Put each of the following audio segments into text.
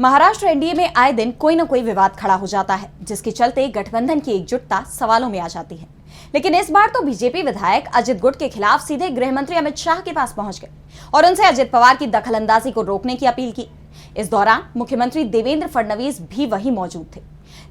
Maharashtra NDA में आए दिन कोई न कोई विवाद खड़ा हो जाता है, जिसके चलते गठबंधन की एकजुटता सवालों में आ जाती है। लेकिन इस बार तो बीजेपी विधायक अजित गुट के खिलाफ सीधे गृह मंत्री अमित शाह के पास पहुंच गए और उनसे अजित पवार की दखलंदाजी को रोकने की अपील की। इस दौरान मुख्यमंत्री देवेंद्र फडणवीस भी वहीं मौजूद थे,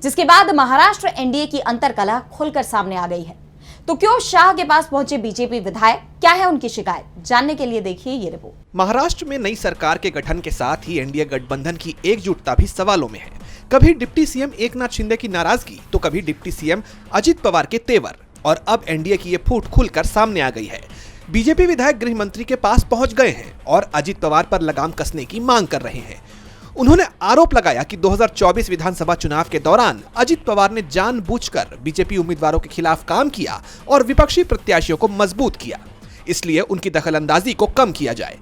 जिसके बाद महाराष्ट्र एनडीए की अंतर्कलह खुलकर सामने आ गई है। तो क्यों शाह के पास पहुंचे बीजेपी विधायक, क्या है उनकी शिकायत, जानने के लिए देखिए ये रिपोर्ट। महाराष्ट्र में नई सरकार के गठन के साथ ही एनडीए गठबंधन की एकजुटता भी सवालों में है। कभी डिप्टी सीएम एकनाथ शिंदे की नाराजगी, तो कभी डिप्टी सीएम अजित पवार के तेवर, और अब एनडीए की ये फूट खुलकर सामने आ गई है। बीजेपी विधायक गृह मंत्री के पास पहुंच गए हैं और अजित पवार पर लगाम कसने की मांग कर रहे हैं। उन्होंने आरोप लगाया कि 2024 विधानसभा चुनाव के दौरान अजित पवार ने जानबूझकर बीजेपी उम्मीदवारों के खिलाफ काम किया और विपक्षी प्रत्याशियों को मजबूत किया, इसलिए उनकी दखलंदाजी को कम किया जाए।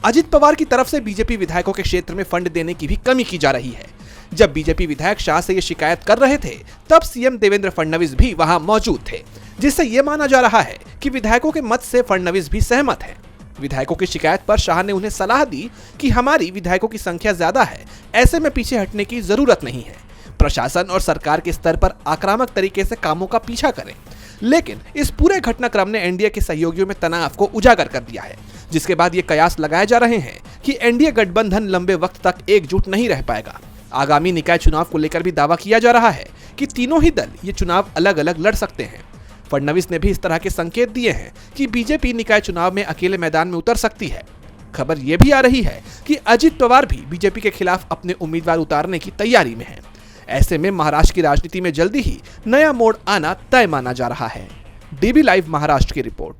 अजित पवार की तरफ से बीजेपी विधायकों के क्षेत्र में फंड देने की भी कमी की जा रही है। जब बीजेपी विधायक शाह से ये शिकायत कर रहे थे, तब सीएम देवेंद्र फडणवीस भी वहां मौजूद थे, जिससे ये माना जा रहा है कि विधायकों के मत से फडणवीस भी सहमत हैं। विधायकों की शिकायत पर शाह ने उन्हें सलाह दी कि हमारी विधायकों की संख्या ज्यादा है, ऐसे में पीछे हटने की जरूरत नहीं है। प्रशासन और सरकार के स्तर पर आक्रामक तरीके से कामों का पीछा करें। लेकिन इस पूरे घटनाक्रम ने एनडीए के सहयोगियों में तनाव को उजागर कर दिया है, जिसके बाद ये कयास लगाए जा रहे हैं कि एनडीए गठबंधन लंबे वक्त तक एकजुट नहीं रह पाएगा। आगामी निकाय चुनाव को लेकर भी दावा किया जा रहा है कि तीनों ही दल ये चुनाव अलग अलग लड़ सकते हैं। फडणवीस ने भी इस तरह के संकेत दिए हैं कि बीजेपी निकाय चुनाव में अकेले मैदान में उतर सकती है। खबर यह भी आ रही है कि अजित पवार भी बीजेपी के खिलाफ अपने उम्मीदवार उतारने की तैयारी में हैं। ऐसे में महाराष्ट्र की राजनीति में जल्दी ही नया मोड़ आना तय माना जा रहा है। डीबी लाइव महाराष्ट्र की रिपोर्ट।